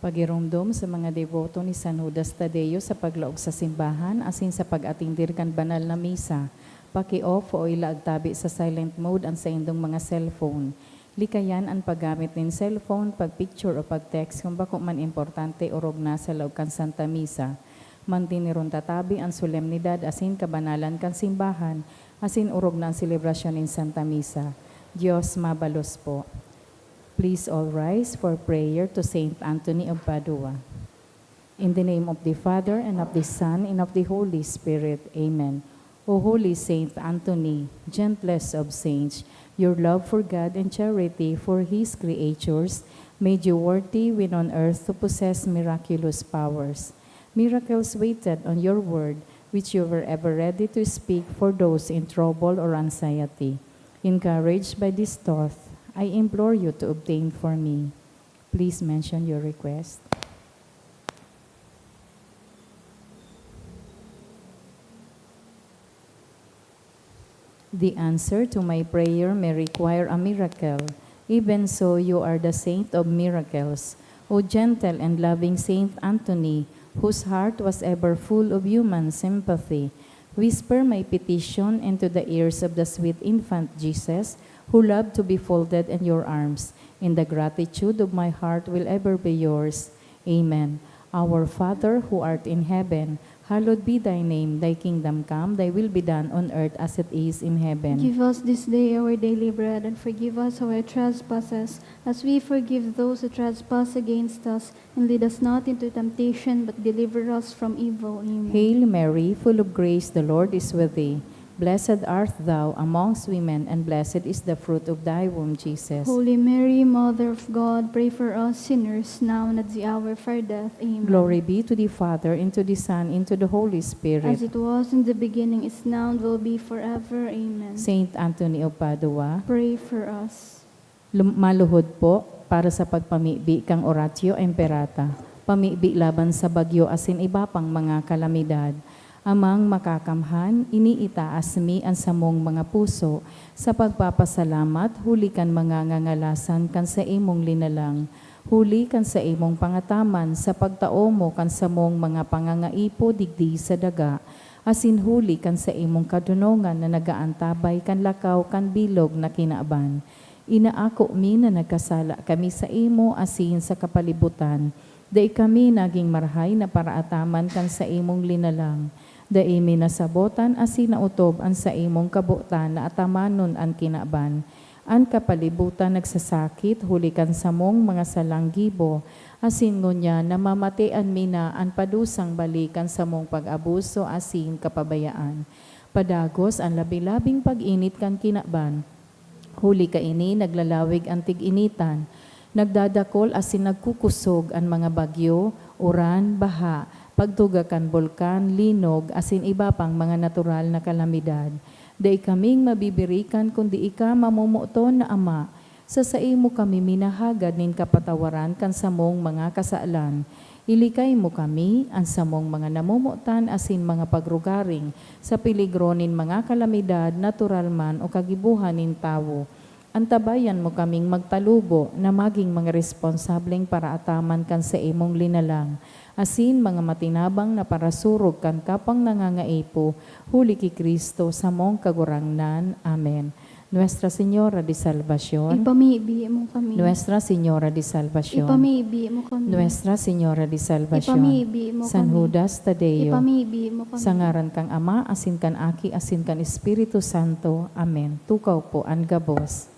Pagirumdum sa mga deboto ni San Judas Tadeo sa paglaog sa simbahan asin sa pag-atindir kan banal na misa. Paki-off o ilaagtabi sa silent mode ang sa indong mga cellphone. Likayan ang paggamit ng cellphone, pag-picture o pag-text kung bako man importante o rogna sa laog kan Santa Misa. Mantiniron tatabi ang solemnidad asin kabanalan kan simbahan asin urog na ang selebrasyon ng Santa Misa. Diyos mabalos po. Please all rise for prayer to Saint Anthony of Padua. In the name of the Father, and of the Son, and of the Holy Spirit. Amen. O Holy Saint Anthony, gentlest of saints, your love for God and charity for His creatures made you worthy when on earth to possess miraculous powers. Miracles waited on your word, which you were ever ready to speak for those in trouble or anxiety. Encouraged by this thought, I implore you to obtain for me. Please mention your request. The answer to my prayer may require a miracle. Even so, you are the saint of miracles. O gentle and loving Saint Anthony, whose heart was ever full of human sympathy, whisper my petition into the ears of the sweet infant Jesus, who loved to be folded in your arms. In the gratitude of my heart will ever be yours. Amen. Our Father, who art in heaven, hallowed be thy name. Thy kingdom come, thy will be done on earth as it is in heaven. Give us this day our daily bread, and forgive us our trespasses, as we forgive those who trespass against us. And lead us not into temptation, but deliver us from evil. Amen. Hail Mary, full of grace, the Lord is with thee. Blessed art thou amongst women, and blessed is the fruit of thy womb, Jesus. Holy Mary, Mother of God, pray for us sinners, now and at the hour of our death. Amen. Glory be to the Father, and to the Son, and to the Holy Spirit. As it was in the beginning, is now, and will be forever. Amen. Saint Anthony of Padua, Pray for us. maluhod po para sa pagpamibi kang Oratio Imperata. Pamibi laban sa bagyo asin iba pang mga kalamidad. Amang makakamhan, iniitaas mi ang samong mga puso sa pagpapasalamat, huli kan mga ngangalasan kan sa imong linalang. Huli kan sa imong pangataman sa pagtao mo kan samong mga pangangaipo digdi sa daga. Asin huli kan sa imong kadunongan na nagaantabay kan lakaw kan bilog na kinaaban. Inaako mi na nagkasala kami sa imo asin sa kapalibutan. Dai kami naging marhay na paraataman kan sa imong linalang. Dai mi nasabotan asin nautob an sa imong kabutan na atamanon an kinaban. An kapalibutan nagsasakit, hulikan sa mong mga salanggibo, asin ngunya namamatian mi na an padusang balikan sa mong pag-abuso asin kapabayaan. Padagos ang labi-labing pag-init kan kinaban. Huli ka ini naglalawig ang tig-initan. Nagdadakol asin nagkukusog ang mga bagyo, uran, baha, pagtugakan bulkan, linog, asin iba pang mga natural na kalamidad. Dai kaming mabibirikan kundi ika mamumuton na Ama. Sa imo kami minahagad nin kapatawaran kan samong mga kasaalan. Ilikay mo kami ang samong mga namumutan asin mga pagrugaring sa piligro nin mga kalamidad, natural man o kagibuhan nin tawo. Antabayan mo kaming magtalubo na maging mga responsableng para ataman kan sa imong linalang. Asin mga matinabang na parasurog kan kapang nangangaipo, huli ki Kristo sa mong kagurangnan. Amen. Nuestra Señora de Salvación. Ipamibi mo kami. Nuestra Señora de Salvación. Ipamibi mo kami. Nuestra Señora de Salvación. Ipamibi mo San kami. Judas Tadeo. Ipamibi mo kami. Sa ngaran kang Ama, asin kan Aki, asin kan Espiritu Santo. Amen. Tukaw po ang gabos.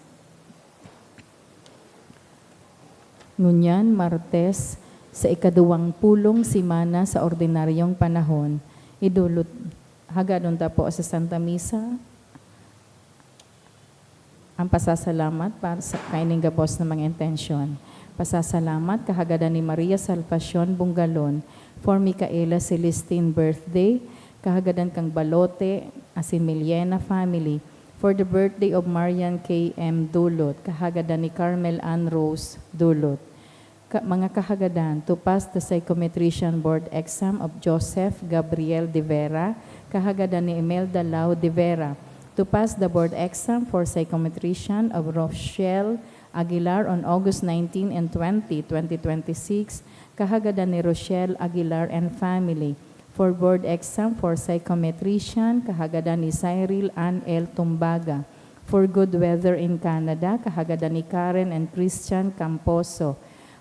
Ngunyan, Martes, sa ikaduwang pulong simana sa ordinaryong panahon, idulot, hagadon ta po sa Santa Misa, ang pasasalamat para sa kaining gabos na mga intensyon. Pasasalamat kahagadan ni Maria Salvacion Bungalon for Micaela Celestine birthday, kahagadan kang Balote, asin Miliena family, for the birthday of Marian K.M. Dulot, kahagadan ni Carmel Ann Rose Dulot. Mga kahagadan, to pass the Psychometrician Board Exam of Joseph Gabriel de Vera, kahagadan ni Imelda Lau de Vera. To pass the board exam for Psychometrician of Rochelle Aguilar on August 19 and 20, 2026, kahagadan ni Rochelle Aguilar and family. For board exam for psychometrician, kahagadan ni Cyril Ann L. Tumbaga. For good weather in Canada, kahagadan ni Karen and Christian Camposo.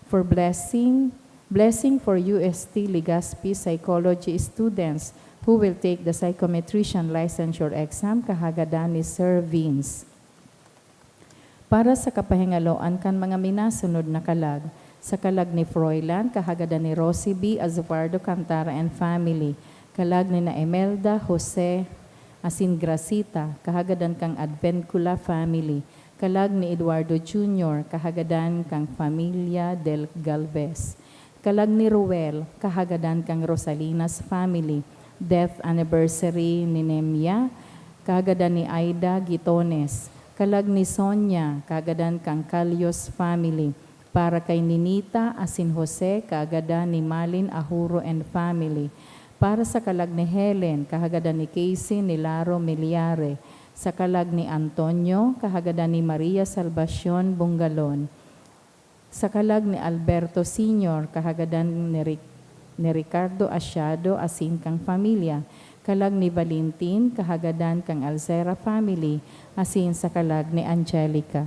For blessing for UST Legazpi psychology students who will take the psychometrician licensure exam, kahagadan ni Sir Vince. Para sa kapahingaloan kan mga minasunod na kalag, sa kalag ni Froilan, kahagadan ni Rosie B. Azuardo Cantara and family, kalag ni na Emelda Jose Asingracita, kahagadan kang Advencula family, kalag ni Eduardo Jr., kahagadan kang Familia del Galvez, kalag ni Ruel, kahagadan kang Rosalinas family, death anniversary ni Nemia, kahagadan ni Aida Gitones, kalag ni Sonia, kahagadan kang Calyos family, para kay Ninita Asin Jose, kaagadan ni Malin Ahuro and family. Para sa kalag ni Helen, kahagadan ni Casey Nilaro Miliare. Sa kalag ni Antonio, kahagadan ni Maria Salvacion Bungalon. Sa kalag ni Alberto Sr., kahagadan ni Ricardo Asiado Asin kang pamilya. Kalag ni Valentin, kahagadan kang Alcera family, asin sa kalag ni Angelica.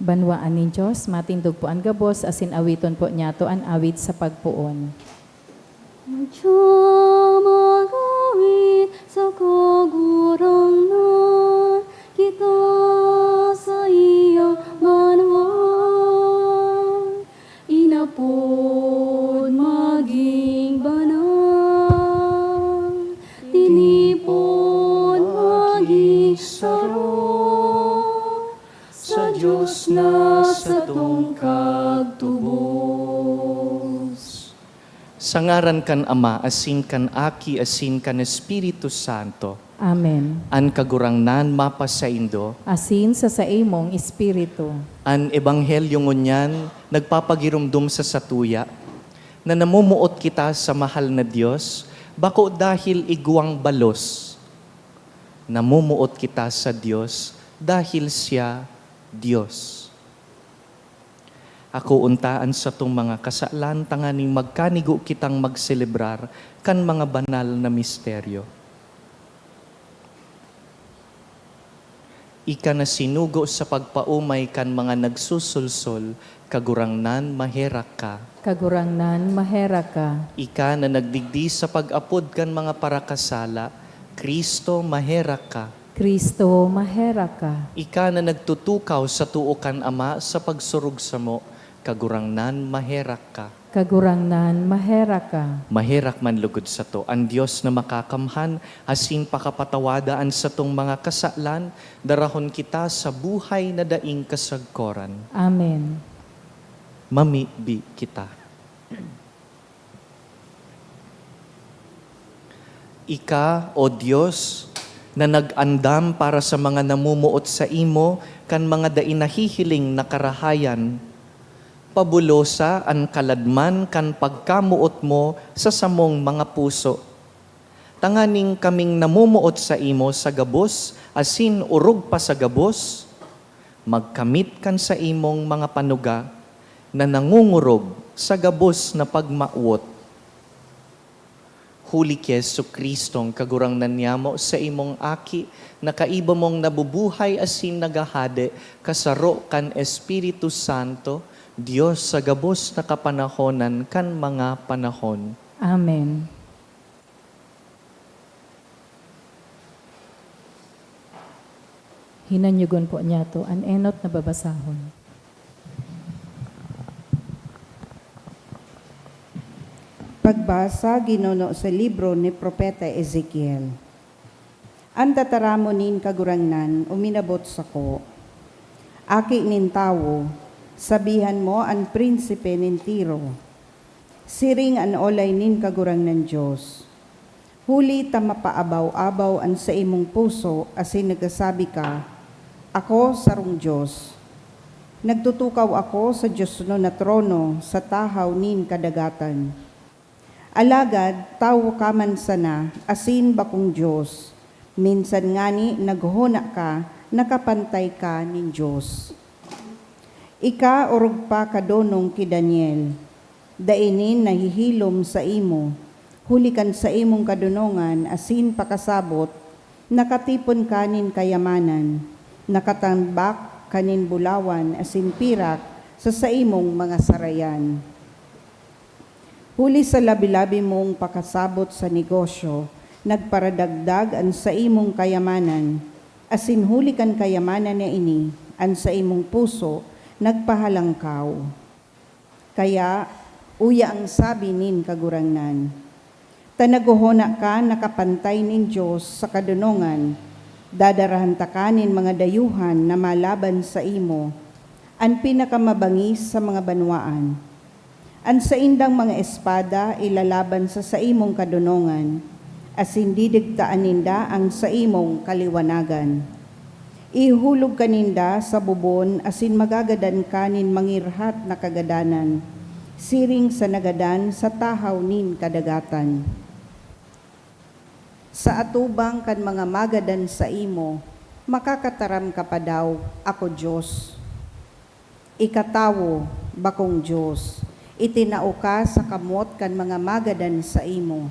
Banwaan nin Diyos, matindog po ang gabos, asin awiton po niya to an awit sa pagpuon. Magawit sa kagurangan, kita sa iyang banwaan, inapod maging banal, tinipon maging saro, sa Diyos na sa tungkag tubos. Sangaran kan Ama, asin kan Aki, asin kan Espiritu Santo. Amen. An kagurangnan mapasaindo, Asin sa imong espiritu. an ebanghelyo ngunyan nagpapagirumdum sa satuya, na namumuot kita sa mahal na Diyos, bako dahil iguang balos. Namumuot kita sa Diyos dahil siya Diyos. Ako untaan sa tong mga kasalan tanganing magkanigo kitang magselebrar kan mga banal na misteryo. Ika na sinugo sa pagpaumay kan mga nagsusulsol, kagurangnan maherak ka. Kagurangnan mahera ka. Ika na nagdigdi sa pag-apod kan mga parakasala, Kristo maherak ka. Kristo mahera ka. Ika na nagtutukaw sa tuukan Ama sa pagsurug sa mo, kagurangnan maherak ka. Kagurangnan mahera ka. Maherak man lugod sa to. Ang Diyos na makakamhan, asin pakapatawadaan sa tong mga kasalan, darahon kita sa buhay na daing kasagkoran. Amen. Mamibi kita. Ika, O Diyos, na nag-andam para sa mga namumuot sa imo, kan mga dainahihiling na karahayan, pabulosa ang kaladman kan pagkamuot mo sa samong mga puso. Tanganing kaming namumuot sa imo sa gabos, asin urog pa sa gabos, magkamit kan sa imong mga panuga na nangungurog sa gabos na pagmauot. Huli ki Jesucristong kagurangnan niyamo sa imong aki, na kaiba mong nabubuhay asin nagahade, kasaro kan Espiritu Santo, Diyos sa gabos na kapanahonan kan mga panahon. Amen. Hinanyugon po niya to an enot na babasahon. Pagbasa ginuno sa libro ni Propeta Ezekiel. Ang tataramo nin kagurangnan, uminabot sa ko. Aki nin tawo, sabihan mo ang prinsipe nin Tiro. Siring an olay nin kagurangnan Diyos. Huli ta mapaabaw-abaw an sa imong puso, asin nagsasabi ka, ako sarong Diyos. Nagtutukaw ako sa Diyos no na trono, sa tahaw nin kadagatan. Alagad, tawo ka man sana, asin bakong Diyos. Minsan ngani naghuna ka, nakapantay ka nin Diyos. Ika orog pa kadonong ki Daniel, dainin nahihilom sa imo, hulikan sa imong kadunongan, asin pakasabot, nakatipon kanin kayamanan, nakatambak kanin bulawan, asin pirak sa imong mga sarayan. Huli sa labi-labi mong pakasabot sa negosyo, nagparadagdag an sa imong kayamanan, asin huli kan kayamanan na ini, an sa imong puso, nagpahalangkaw. Kaya, uya ang sabi nin kagurangnan, tanaguhona ka nakapantay nin Diyos sa kadunongan, dadarahan ta kanin mga dayuhan na malaban sa imo, an pinakamabangis sa mga banwaan. An sa indang mga espada ilalaban sa imong kadunongan, as hindi digtaan ninda ang sa imong kaliwanagan. Ihulog kaninda sa bubon, asin magagadan kanin mangirhat na kagadanan, siring sa nagadan sa tahaw nin kadagatan. Sa atubang kan mga magadan sa imo, makakataram ka pa daw, ako Diyos. Ikatawo, bakong Diyos, itinao ka sa kamot kan mga magadan sa imo.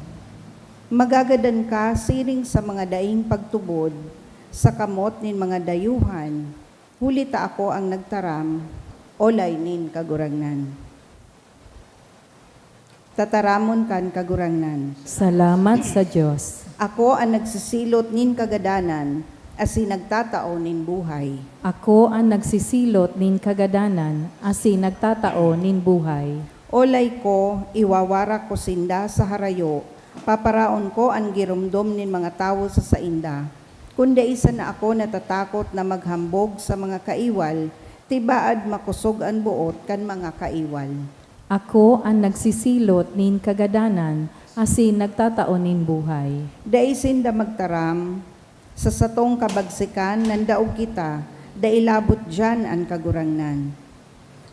Magagadan ka siring sa mga daing pagtubod, sa kamot nin mga dayuhan, Hulita ako ang nagtaram, olay nin kagurangnan. Tataramon kan kagurangnan. Salamat sa Diyos. Ako ang nagsisilot nin kagadanan, asin nagtatao nin buhay. Ako ang nagsisilot nin kagadanan, asin nagtatao nin buhay. Olay ko, iwawara ko sinda sa harayo, paparaon ko ang girumdom nin mga tao sa sainda. Kunda isa na ako natatakot na maghambog sa mga kaiwal, tibaad makusog ang buot kan mga kaiwal. Ako ang nagsisilot nin kagadanan, asin nagtatao nin buhay. Daisin da magtaram, sa satong kabagsikan nandaog kita, dailabot dyan ang kagurangnan.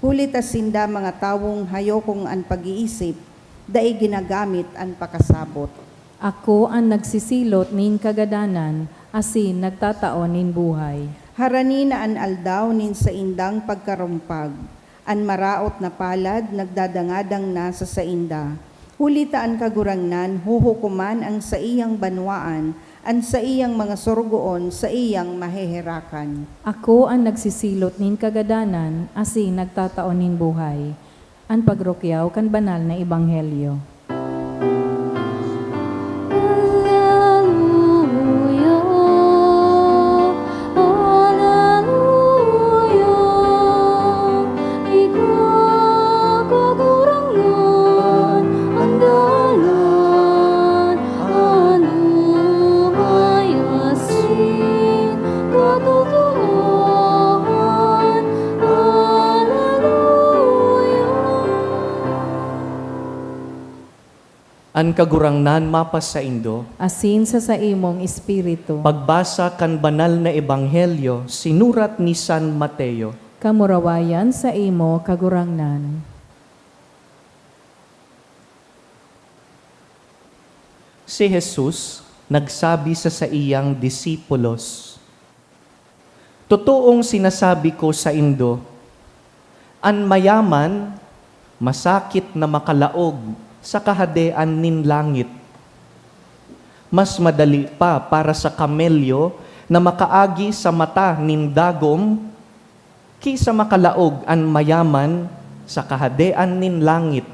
Hulit asinda mga tawong hayokong an pag-iisip, dai ginagamit ang pakasabot. Ako ang nagsisilot nin kagadanan, asin nagtatao nin buhay. Harani na an aldaw nin sa indang pagkarumpag, an maraot na palad nagdadangadang na sa sainda. Hulita ang kagurangnan, huhukuman ang sa iyang banwaan, an sa iyang mga sorgoon, sa iyang maheherakan. Ako ang nagsisilot nin kagadanan, asin nagtatao nin buhay. Ang pagrokyaw kan banal na ebanghelyo. An kagurangnan mapas sa Indo, Asin sa imong espiritu. pagbasa kan banal na ebanghelyo, sinurat ni San Mateo. Kamurawayan sa imo kagurangnan. Si Jesus nagsabi sa iyang disipulos, "Totoong sinasabi ko sa Indo, an mayaman, masakit na makalaog sa kahadean nin langit. Mas madali pa para sa kamelyo na makaagi sa mata nin dagom kaysa makalaog an mayaman sa kahadean nin langit."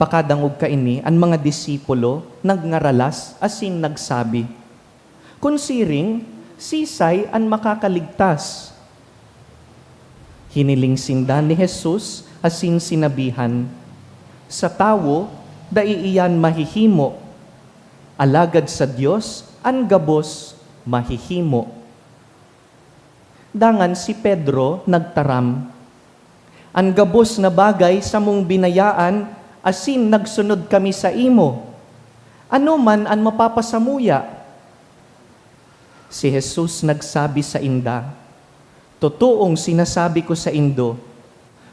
Pakadangog kaini, ang mga disipulo nagngaralas asin nagsabi, "Kunsiring, sisay an makakaligtas." Hiniling sinda ni Jesus asin sinabihan, "Sa tawo, daiiyan mahihimo, alagad sa Dios, an gabos mahihimo." Dangan si Pedro nagtaram, "An gabos na bagay sa mong binayaan, asin nagsunod kami sa imo. Ano man ang mapapasamuya?" Si Jesus nagsabi sa inda, "Totoong sinasabi ko sa Indo,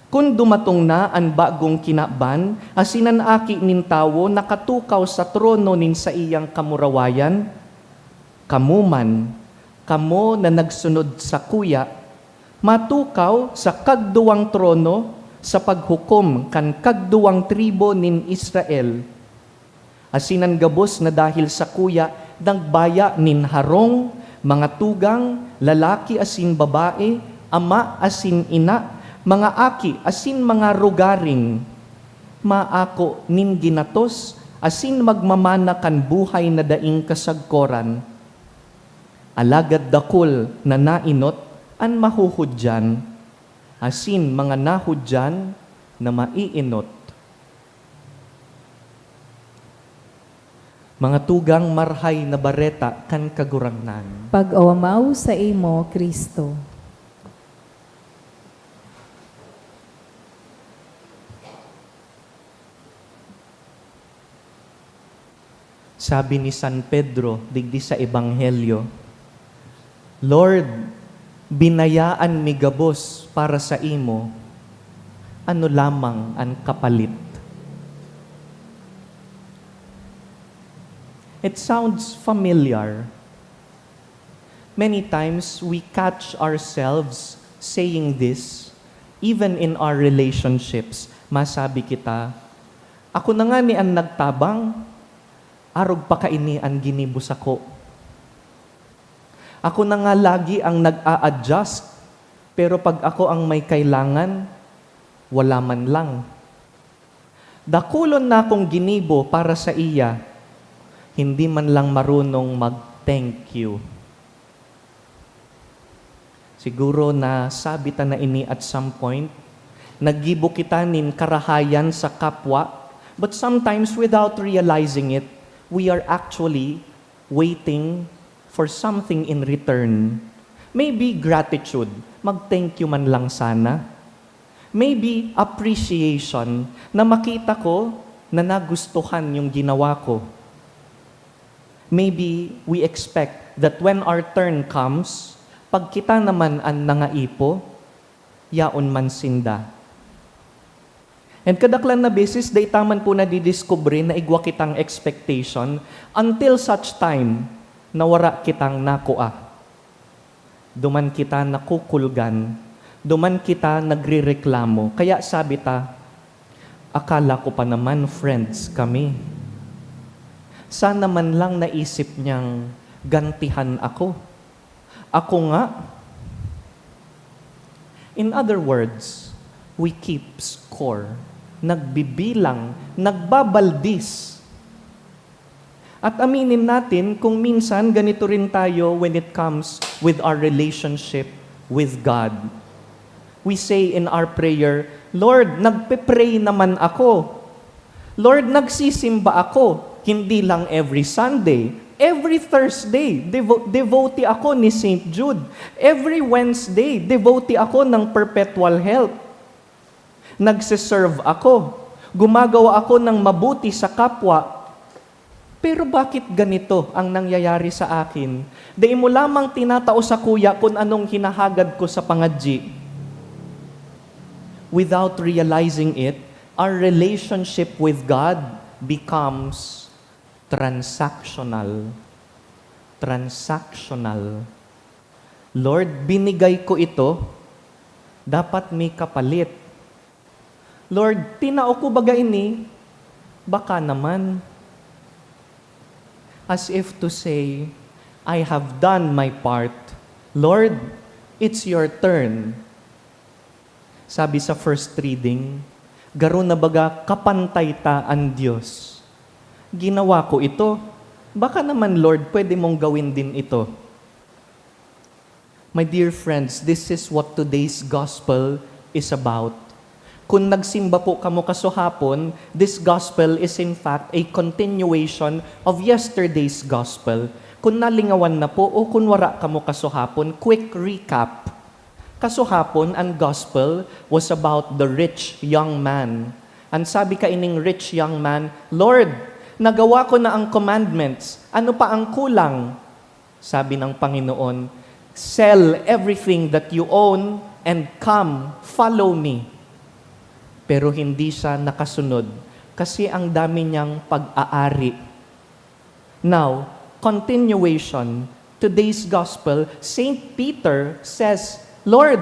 kung dumatong na ang bagong kinaban, asinan aki nin tawo nakatukaw sa trono nin sa iyang kamurawayan, kamuman, kamo na nagsunod sa kuya, matukaw sa kagduwang trono sa paghukom kan kagduwang tribo nin Israel. Asinan gabos na dahil sa kuya, nagbaya nin harong, mga tugang, lalaki asin babae, ama asin ina, mga aki asin mga rugaring, maako nin ginatos, asin magmamana kan buhay na daing kasagkoran. Alagad dakol na nainot, an mahuhudyan, asin mga nahudyan na maiinot. Mga tugang marhay na bareta kan kagurangnan. Pag-awamaw sa imo, Kristo. Sabi ni San Pedro, digdi sa Ebanghelyo, "Lord, binayaan mi gabos para sa imo, ano lamang ang kapalit?" It sounds familiar. Many times we catch ourselves saying this, even in our relationships. Masabi kita, "Ako na nga ni ang nagtabang, arog pa kaini ang ginibus ako. Ako na nga lagi ang nag-a-adjust, pero pag ako ang may kailangan, wala man lang. Dakulon na akong ginibo para sa iya, hindi man lang marunong mag-thank you. Siguro na sabi ta na ini at some point, naggibo kita nin karahayan sa kapwa, but sometimes without realizing it, we are actually waiting for something in return. Maybe gratitude, mag-thank you man lang sana. Maybe appreciation, na makita ko na nagustuhan yung ginawa ko. Maybe we expect that when our turn comes, pag kita naman ang nangaipo, yaon man sinda. And kadaklan na basis, day taman po na didiscovery na igwa kitang expectation until such time na wara kitang nakuha. Duman kita nakukulgan, duman kita nagrireklamo. Kaya sabi ta, akala ko pa naman friends kami. Sana man lang naisip niyang gantihan ako. Ako nga. In other words, we keep score. Nagbibilang, nagbabaldis. At aminin natin kung minsan ganito rin tayo when it comes with our relationship with God. We say in our prayer, Lord, nagpe-pray naman ako. Lord, nagsisimba ako. Hindi lang every Sunday. Every Thursday, devotee ako ni St. Jude. Every Wednesday, devotee ako ng Perpetual Help. Nagsiserve ako. Gumagawa ako ng mabuti sa kapwa. Pero bakit ganito ang nangyayari sa akin? Di mo lamang tinatao sa kuya kung anong hinahagad ko sa pangadji. Without realizing it, our relationship with God becomes transactional. Transactional. Lord, binigay ko ito, dapat may kapalit. Lord, tinao ko baga ini, baka naman. As if to say, I have done my part. Lord, it's your turn. Sabi sa first reading, garo na baga kapantay ta ang Diyos. Ginawa ko ito, baka naman Lord, pwede mong gawin din ito. My dear friends, this is what today's gospel is about. Kung nagsimba po kamo kasuhapon, this gospel is in fact a continuation of yesterday's gospel. Kung nalingawan na po o kung wara kamo kasuhapon, quick recap. Kasuhapon, ang gospel was about the rich young man. Ang sabi ka ining rich young man, Lord, nagawa ko na ang commandments. Ano pa ang kulang? Sabi ng Panginoon, sell everything that you own and come, follow me. Pero hindi siya nakasunod kasi ang dami niyang pag-aari. Now, continuation, today's gospel, St. Peter says, Lord,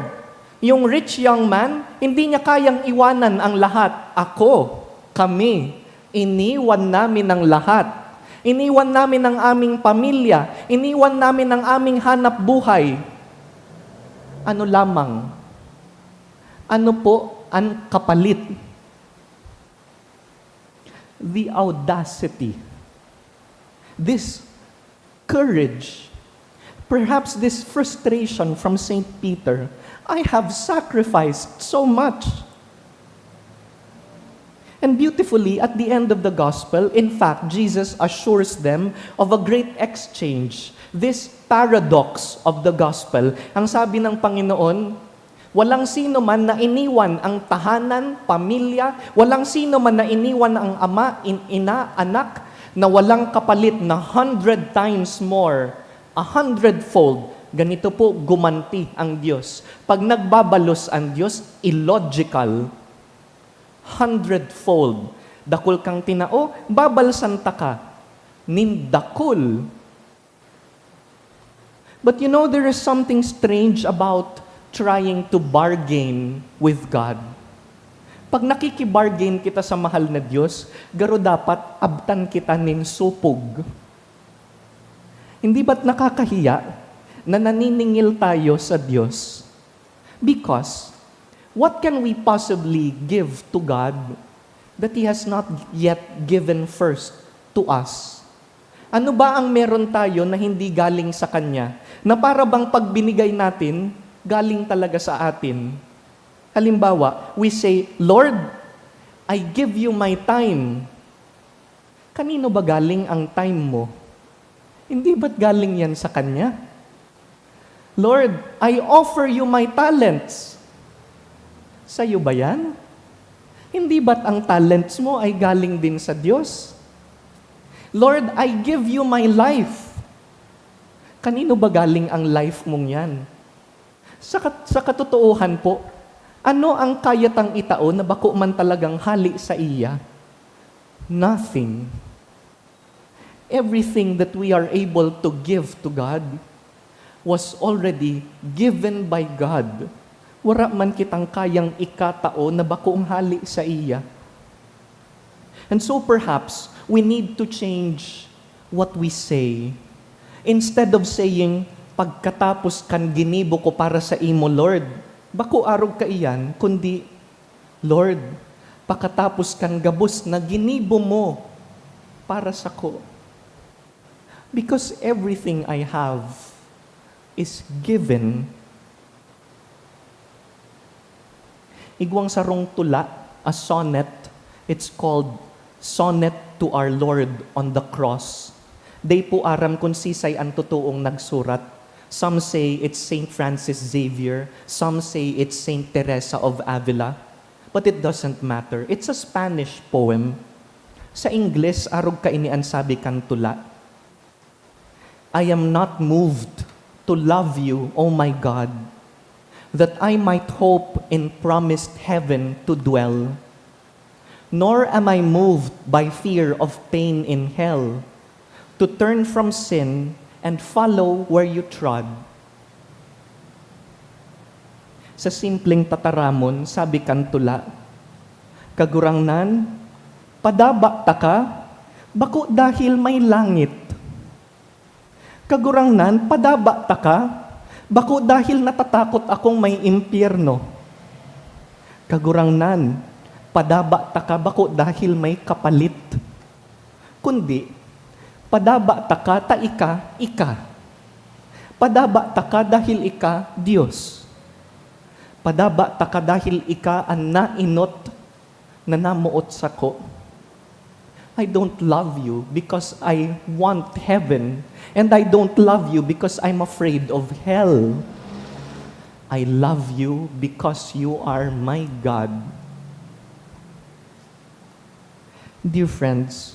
yung rich young man, hindi niya kayang iwanan ang lahat. Ako, kami, iniwan namin ang lahat. Iniwan namin ang aming pamilya. Iniwan namin ang aming hanap buhay. Ano lamang? Ano po ang kapalit? The audacity. This courage. Perhaps this frustration from St. Peter, I have sacrificed so much. And beautifully, at the end of the gospel, in fact, Jesus assures them of a great exchange. This paradox of the gospel, ang sabi ng Panginoon, walang sino man na iniwan ang tahanan, pamilya, walang sino man na iniwan ang ama, ina, anak, na walang kapalit na 100 times more, 100-fold. Ganito po gumanti ang Diyos. Pag nagbabalos ang Diyos, illogical. 100-fold. Dakul kang tinao, babalsan ta ka. Nindakul. But you know, there is something strange about trying to bargain with God. Pag nakikibargain kita sa mahal na Diyos, garo dapat abtan kita nin supog. Hindi ba't nakakahiya na naniningil tayo sa Diyos. Because, what can we possibly give to God that He has not yet given first to us? Ano ba ang meron tayo na hindi galing sa Kanya? Na para bang pag binigay natin, galing talaga sa atin. Halimbawa, we say, Lord, I give you my time. Kanino ba galing ang time mo? Hindi ba't galing yan sa Kanya? Lord, I offer you my talents. Sa'yo ba yan? Hindi ba't ang talents mo ay galing din sa Diyos? Lord, I give you my life. Kanino ba galing ang life mong yan? Sa katotoohan po, ano ang kayatang itao na bako man talagang hali sa iya? Nothing. Everything that we are able to give to God was already given by God. Wala man kitang kayang ikatao na bakoong hali sa iya. And so perhaps, we need to change what we say. Instead of saying, pagkatapos kan ginibo ko para sa imo, Lord, bako arog ka iyan, kundi, Lord, pagkatapos kan gabos na ginibo mo para sa ko. Because everything I have is given. Igwang sarong tula, a sonnet, it's called Sonnet to Our Lord on the Cross. Day po aram kung sisay ang totoong nagsurat. Some say it's Saint Francis Xavier, some say it's Saint Teresa of Avila, but it doesn't matter. It's a Spanish poem. Sa Ingles, arog kainian sabi kan tula, I am not moved to love you, O my God, that I might hope in promised heaven to dwell. Nor am I moved by fear of pain in hell, to turn from sin and follow where you trod. Sa simpleng tataramon, sabi kan tula, kagurangnan, padaba ta ka, bako dahil may langit. Kagurangnan, padaba ta ka, bako dahil natatakot akong may impyerno. Kagurangnan, padaba ta ka, bako dahil may kapalit. Kundi, padaba ta ka, ta ika. Padaba ta ka dahil ika, Diyos. Padaba ta ka dahil ika ang nainot na namuot sa ko. I don't love you because I want heaven, and I don't love you because I'm afraid of hell. I love you because you are my God. Dear friends,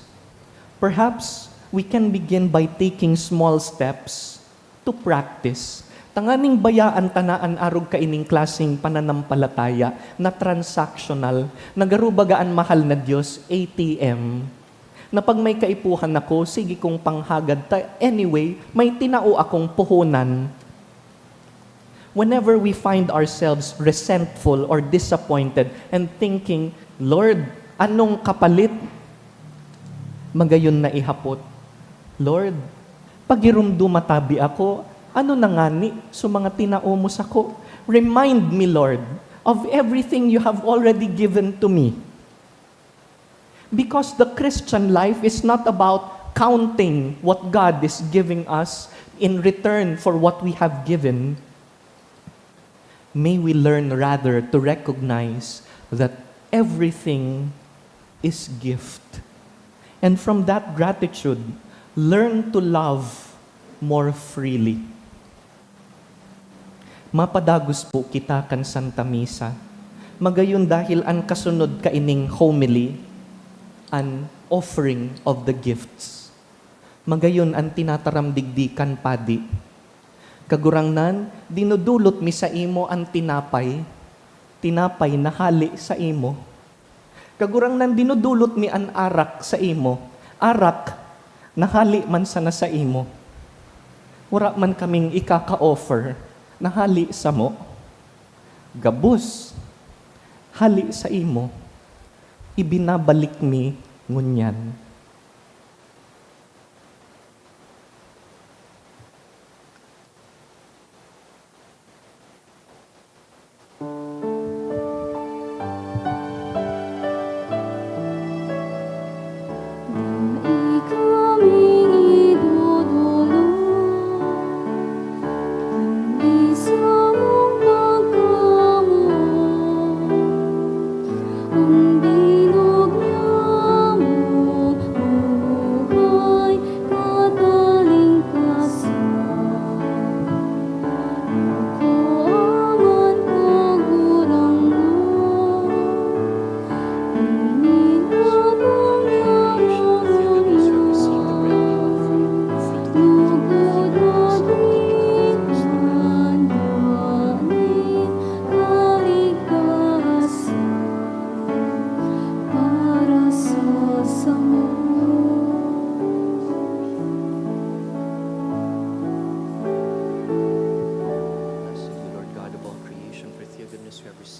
perhaps we can begin by taking small steps to practice. Tanganing bayaan tanaan arog kaining klaseng pananampalataya na transactional, nagarubagaan mahal na Diyos, ATM, na pag may kaipuhan ako, sige kong panghagad ta. Anyway, may tinao akong puhunan. Whenever we find ourselves resentful or disappointed and thinking, Lord, anong kapalit? Magayon na ihapot, Lord, pagirumdo matabi ako, ano na ngani so mga tinao mo sa ko? Remind me, Lord, of everything you have already given to me. Because the Christian life is not about counting what God is giving us in return for what we have given. May we learn rather to recognize that everything is gift. And from that gratitude, learn to love more freely. Mapadagos po kita kan Santa Misa. Magayon dahil ang kasunod kaining homily, an offering of the gifts. Magayon ang tinataramdigdikan padi. Kagurangnan, dinudulot mi sa imo ang tinapay na hali sa imo. Kagurangnan, dinudulot mi ang arak sa imo, arak na hali man sana sa imo. Wala man kaming ikaka-offer na hali sa mo. Gabus, hali sa imo. Ibinabalik mi ngunyan.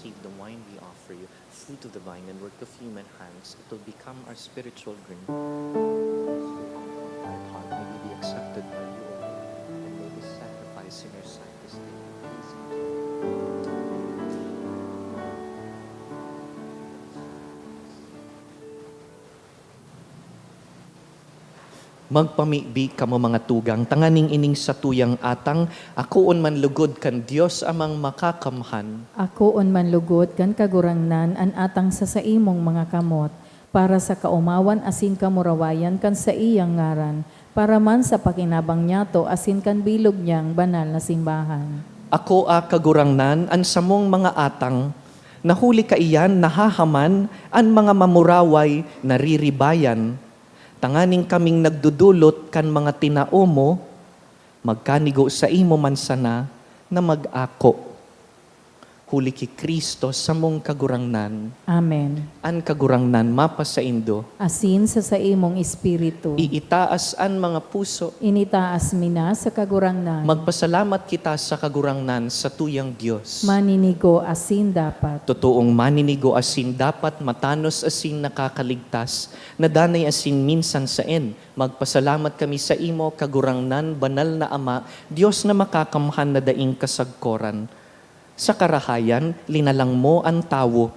receive the wine we offer you, fruit of the vine and work of human hands. It will become our spiritual drink. Our heart may we be accepted by you, O Lord, and may this sacrifice in your sight this day be pleasing to you. Magpamibi kamo mga tugang, tanganing ining sa tuyang atang, akoon man lugod kan Dios amang makakamhan. Akoon man lugod kan kagurangnan an atang sa saimong mga kamot, para sa kaumawan asin kamurawayan kan sa iyang ngaran, para man sa pakinabang niyato asin kan bilog niyang banal na simbahan. Ako kagurangnan an samong mga atang, nahuli ka iyan, nahahaman, an mga mamuraway, nariribayan. Tanganing kaming nagdudulot kan mga tinao mo, magkanigo sa imo man sana na mag-ako. Huli ki Kristo sa mong kagurangnan, Amen. an kagurangnan mapasaindo, Asin sa saimong espiritu, iitaas an mga puso, initaas mina sa kagurangnan, magpasalamat kita sa kagurangnan sa tuyang Diyos. maninigo asin dapat. Totoong maninigo asin dapat matanos asin nakakaligtas, nadanay asin minsan saen. Magpasalamat kami sa imo, kagurangnan, banal na Ama, Diyos na makakamhan na daing kasagkoran. Sa karahayan, linalang mo ang tawo.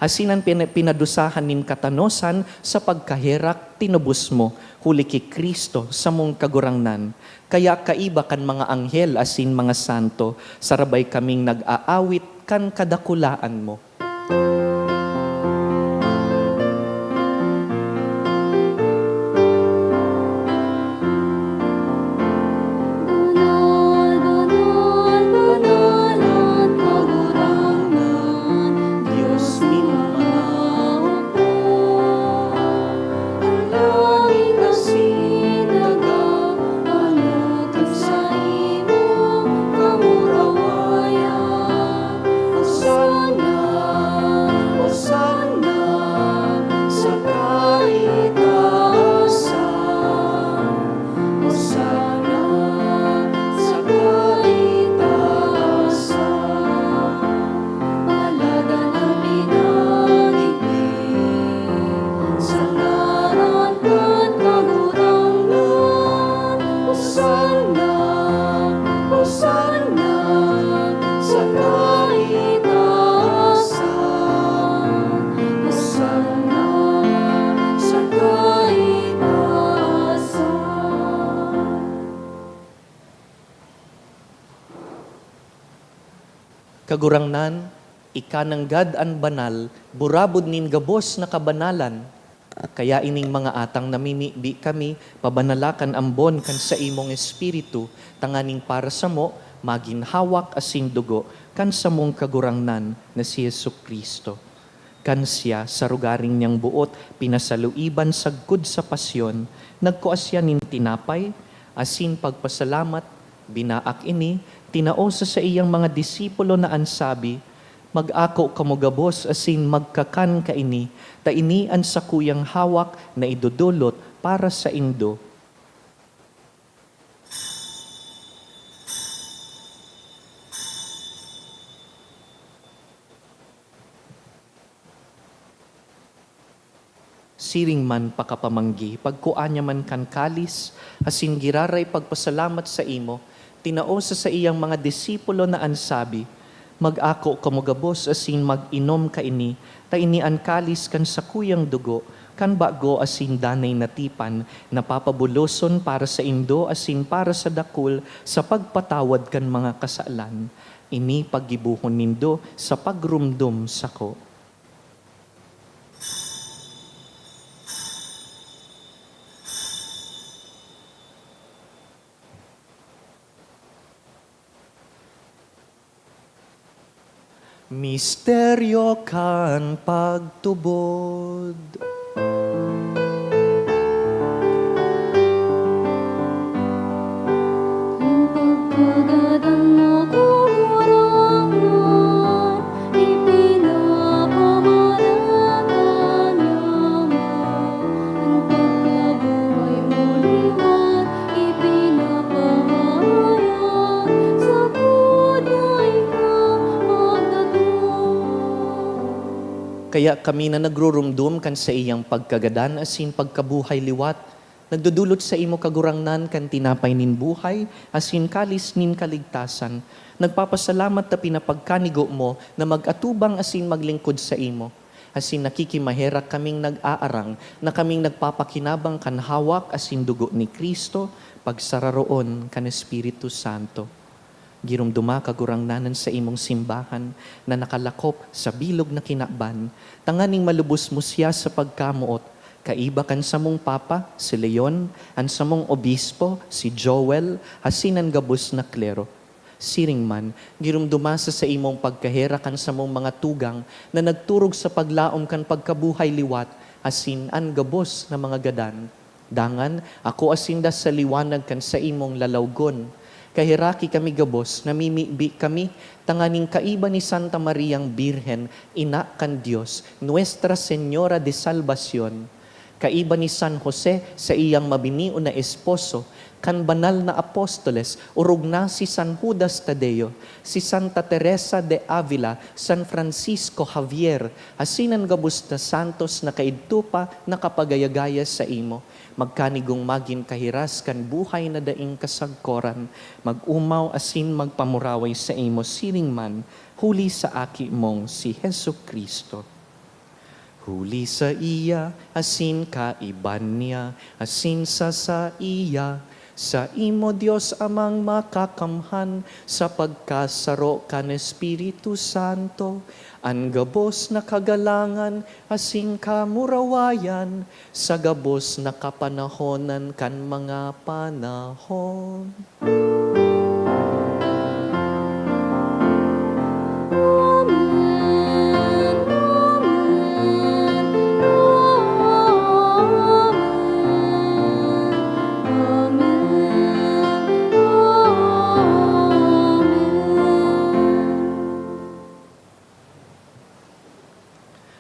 Asinan pinadusahan nin katanosan, sa pagkaherak, tinubos mo. Huli ki Kristo sa mong kagurangnan. Kaya kaiba kan mga anghel asin mga santo, sarabay kaming nag-aawit kan kadakulaan mo. Diyos min langing asin nagapanagkan sa imo kamurawayan. Hosana, Hosana sa kaitaasan. Hosana sa kaitaasan. Palada na pinanigin sa ngaran kan kagurangnan. Hosana, Hosana sa kaitaasan. Hosana sa kaitaasan. Kagurangnan, ikananggad an banal, burabod nin gabos na kabanalan. Kaya ining mga atang namimibi kami, pabanalakan ambon kan sa imong espiritu, tanganing para sa mo, maginhawak asin dugo, kan sa mong kagurangnan na si Jesucristo. Kan siya sa rugaring niyang buot, pinasaluiban sagkod sa pasyon, nagkuasya nin tinapay, asin pagpasalamat, binaak ini, tinaosa sa iyang mga disipulo na ansabi, mag-ako kamugabos asin magkakan ka ini, ta ini ang sakuyang hawak na idudulot para sa indo. Siring man pakapamanggi, pagkuanya man kan kalis, asin giraray pagpasalamat sa imo, tinaosa sa iyang mga disipulo na ansabi, mag-ako kamugabos asin mag-inom ka ini, ta ini ang kalis kan sakuyang dugo, kan bago asin danay natipan, napapabuloson para sa indo asin para sa dakul, sa pagpatawad kan mga kasalan. Ini paggibuhon nindo sa pagrumdum sako. Misteryo kan pagtubod. Ang pagkagadan mo kagurangnan, ipinapamaratan niya mo. Ang pagkabuhay mo liwan, ipinapahayan, sa kuday ka magdadong. Kaya kami na nagrurumdum kan sa iyang pagkagadan asin pagkabuhay liwat, nagdudulot sa imo kagurangnan kan tinapay nin buhay, asin kalis nin kaligtasan. Nagpapasalamat ta pinapagkanigo mo na mag-atubang asin maglingkod sa imo. Asin nakikimaherak kaming nag-aarang na kaming nagpapakinabang kan hawak asin dugo ni Kristo, pagsararoon kan Espiritu Santo. Girumduma kagurangnanan sa imong simbahan na nakalakop sa bilog na kinakban, tanganing malubos mo siya sa pagkamuot, kaiba kan sa mong papa, si Leon, an sa mong obispo, si Joel, hasinan gabos na klero. Siring man, girumduma sa imong pagkahera kan sa mong mga tugang na nagturog sa paglaom kan pagkabuhay liwat, asin an gabos na mga gadan. Dangan, ako asinda sa liwanag kan sa imong lalawgon. Kahiraki kami gabos, namimibi kami, tanganing kaiba ni Santa Mariang Birhen, ina kan Diyos, Nuestra Señora de Salvacion. Kaiba ni San Jose sa iyang mabiniu na esposo, kan banal na apostoles, urog na si San Judas Tadeo, si Santa Teresa de Avila, San Francisco Javier, asinan gabos na santos na kaidtupa na kapagayagaya sa imo. Magkanigong magin kahiras kan buhay na daing kasagkoran, mag-umaw asin magpamuraway sa imo siring man, huli sa aki mong si Hesu Kristo. Huli sa iya, asin kaiban niya, asin sa iya, sa imo Dios amang makakamhan, sa pagkasaro kan Espiritu Santo, an gabos na kagalangan, asing kamurawayan, sa gabos na kapanahonan kan mga panahon.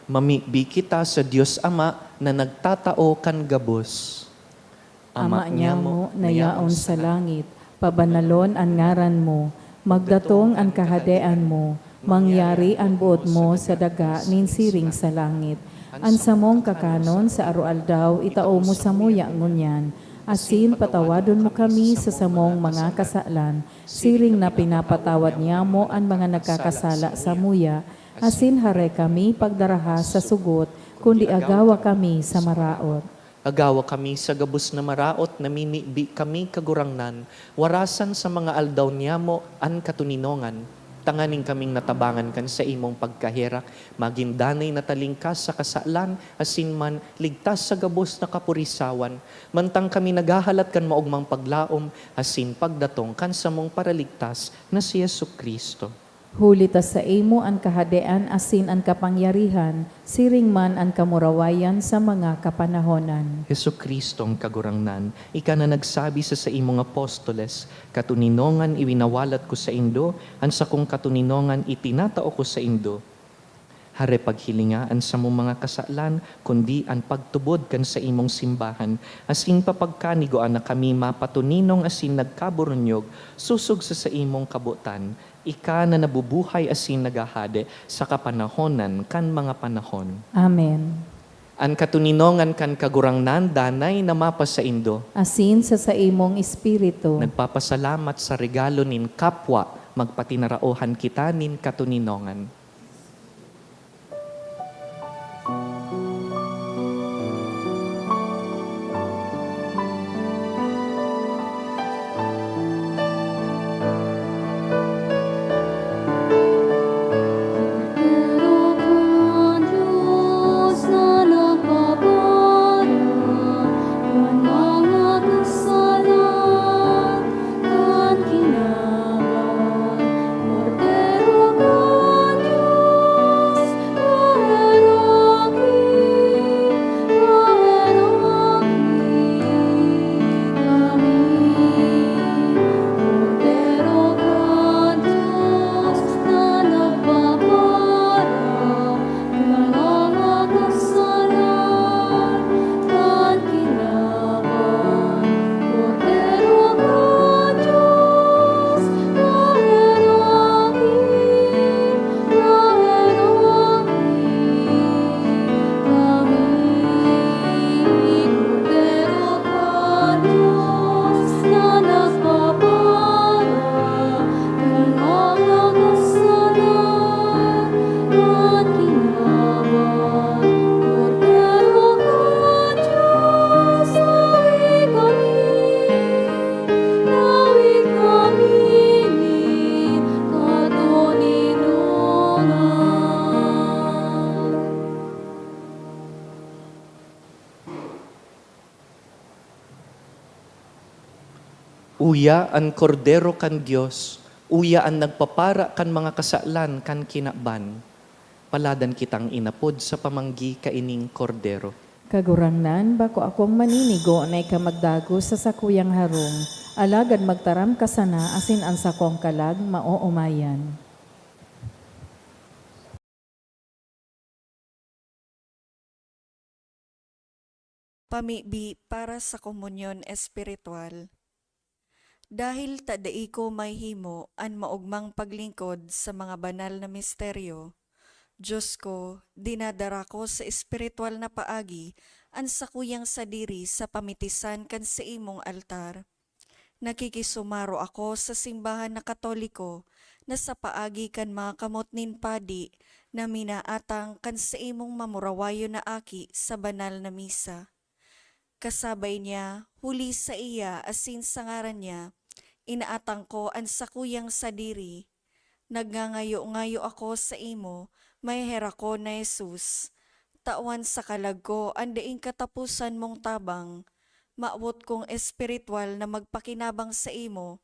Mamibi kita sa Diyos Ama na nagtatao kan gabos. Ama niya mo, nayaon sa langit, pabanalon ang ngaran mo, magdatong ang kahadean mo, mangyari ang buot mo sa daga nin siring sa langit. Ang samong kakanon sa arualdaw, itao mo sa muya ngunyan, asin patawadon mo kami sa samong mga kasalan, siring na pinapatawad niya mo ang mga nagkakasala sa muya, asin hare kami pagdaraha sa sugot, kundi agawa kami sa maraot. Agawa kami sa gabos na maraot, namimibi kami kagurangnan, warasan sa mga aldaw niya mo an katuninongan, tanganing kaming natabangan kan sa imong pagkahirak, magindanay na talingkas sa kasalan, asin man ligtas sa gabos na kapurisawan, mantang kami naghahalat kan maugmang paglaom, asin pagdatong kan sa mong paraligtas na si Yesu Kristo. Huli ta sa imo ang kahadean asin ang kapangyarihan, siring man ang kamurawayan sa mga kapanahonan. Hesu Kristo ang kagurangnan, ika na nagsabi sa imong apostoles, katuninongan iwinawalat ko sa indo, ang sa kong katuninongan itinatao ko sa indo. Hare paghilingaan sa mong mga kasalan, kundi ang pagtubod kan sa imong simbahan, asin papagkanigoan na kami mapatuninong asin nagkaburunyog, susog sa imong kabutan, ika na nabubuhay asin nagahade sa kapanahonan kan mga panahon. Amen. An katuninongan kan kagurangnan danay na mapa sa indo. Asin sa imong espiritu, Nagpapasalamat sa regalo nin kapwa, magpatinaraohan kita nin katuninongan. Cordero Uya ang kordero kan Dios, uya ang nagpapara kan mga kasalan kan kinaban. Paladan kitang inapod sa pamanggi kaining kordero. Kagurangnan, bako akong maninigo na ikamagdago sa sakuyang harong, alagad magtaram kasana asin ang sakong kalag maoomayan. Pamibi para sa komunyon espiritual. Dahil tadai ko may himo an maugmang paglingkod sa mga banal na misteryo, Diyos ko, dinadara ko sa espiritual na paagi an sakuyang sadiri sa pamitisan kan sa imong altar. Nakikisumaro ako sa simbahan na Katoliko na sa paagi kan mga kamot nin padi na minaatang kan sa imong mamurawayo na aki sa banal na misa. Kasabay niya, huli sa iya asin sa ngaran niya, inaatang ko ang sakuyang sadiri. Nagngangayo-ngayo ako sa imo, may hera ko na Jesus. Tawan sa kalag ko, andaing katapusan mong tabang. Maawot kong espiritual na magpakinabang sa imo,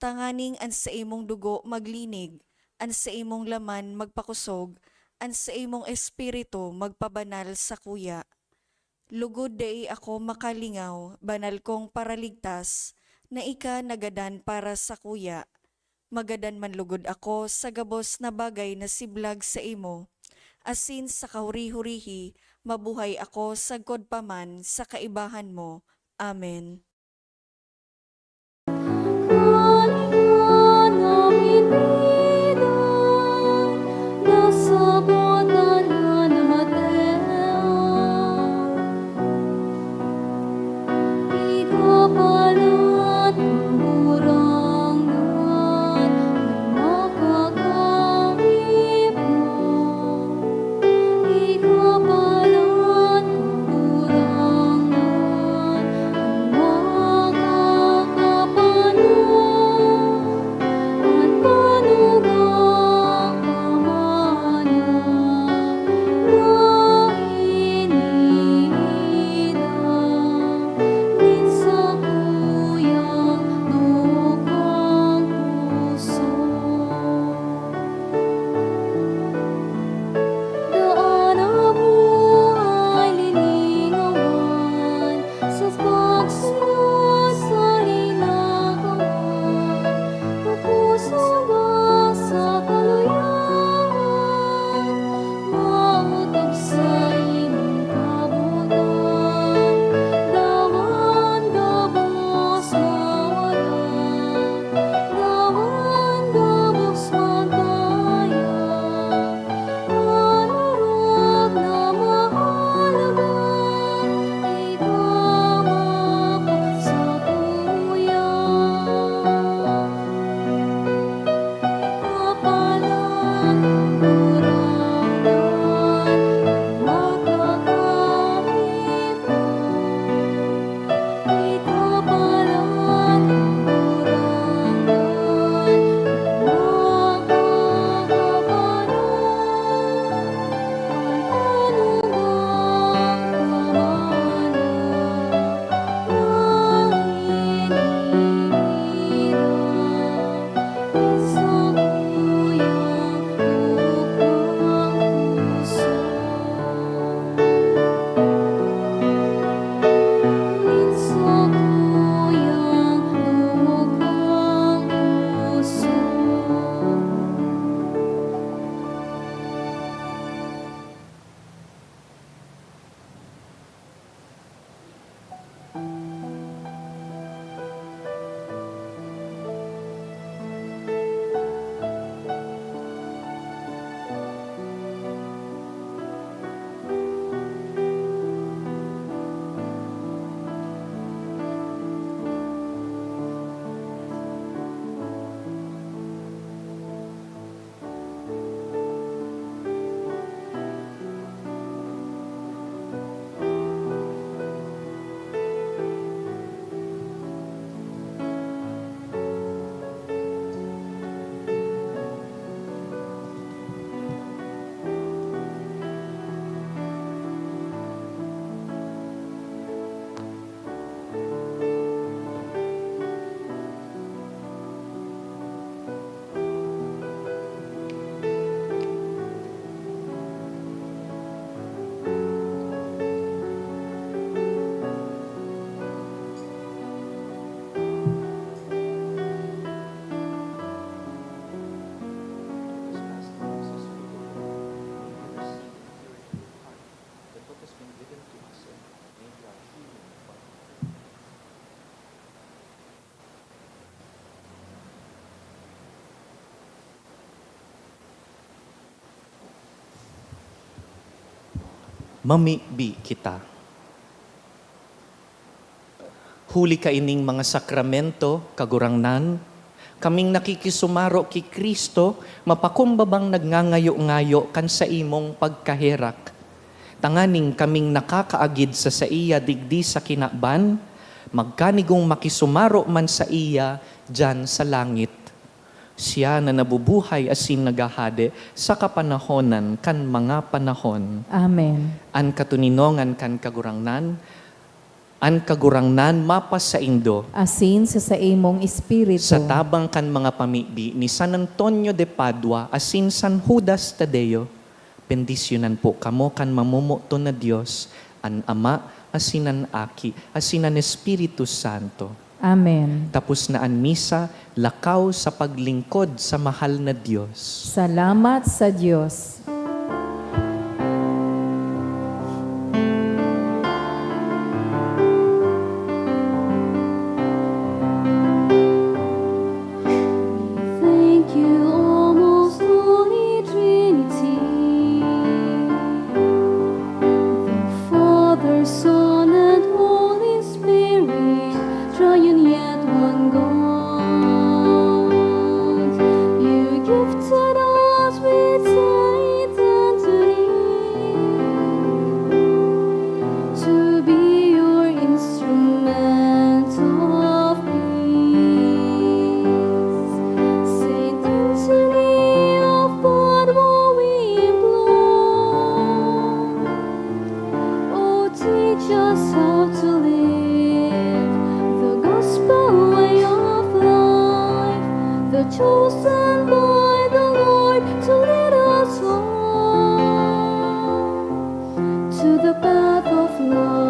tanganing an sa imong dugo maglinig, an sa imong laman magpakusog, an sa imong espiritu magpabanal sa kuya. Lugod dai ako makalingaw, banal kong paraligtas, na ika nagadan para sa kuya. Magadan man lugod ako sa gabos na bagay na siblag sa imo. Asin sa kahuri-hurihi, mabuhay ako sagkod paman sa kaibahan mo. Amen. mamibi kita. Huli kaining mga sakramento, kagurangnan, kaming nakikisumaro ki Kristo, mapakumbabang nagngangayo-ngayo kan sa imong pagkahirak. Tanganing kaming nakakaagid sa iya digdi sa kinaban, magkanigong makisumaro man sa iya dyan sa langit. Siya na nabubuhay asin nagahade sa kapanahonan kan mga panahon. Amen. An katuninongan kan kagurangnan, an kagurangnan mapas sa indo, Asin sa imong espiritu. sa tabang kan mga pamibi ni San Antonio de Padua asin San Judas Tadeo, bendisyonan po kamo kan mamumuto na Diyos, an Ama, asin an Aki, asin an Espiritu Santo. Amen. Tapos na an misa, lakaw sa paglingkod sa mahal na Diyos. Salamat sa Diyos. Thank you, O most holy Trinity, the Father, Son, and Holy Spirit, triune yet one God. You gifted us with identity to be your instrument of peace. Saint Anthony of Padua, we implore. Oh, teach us how to live the gospel way of life, the chosen by the Lord to lead us on to the path of love.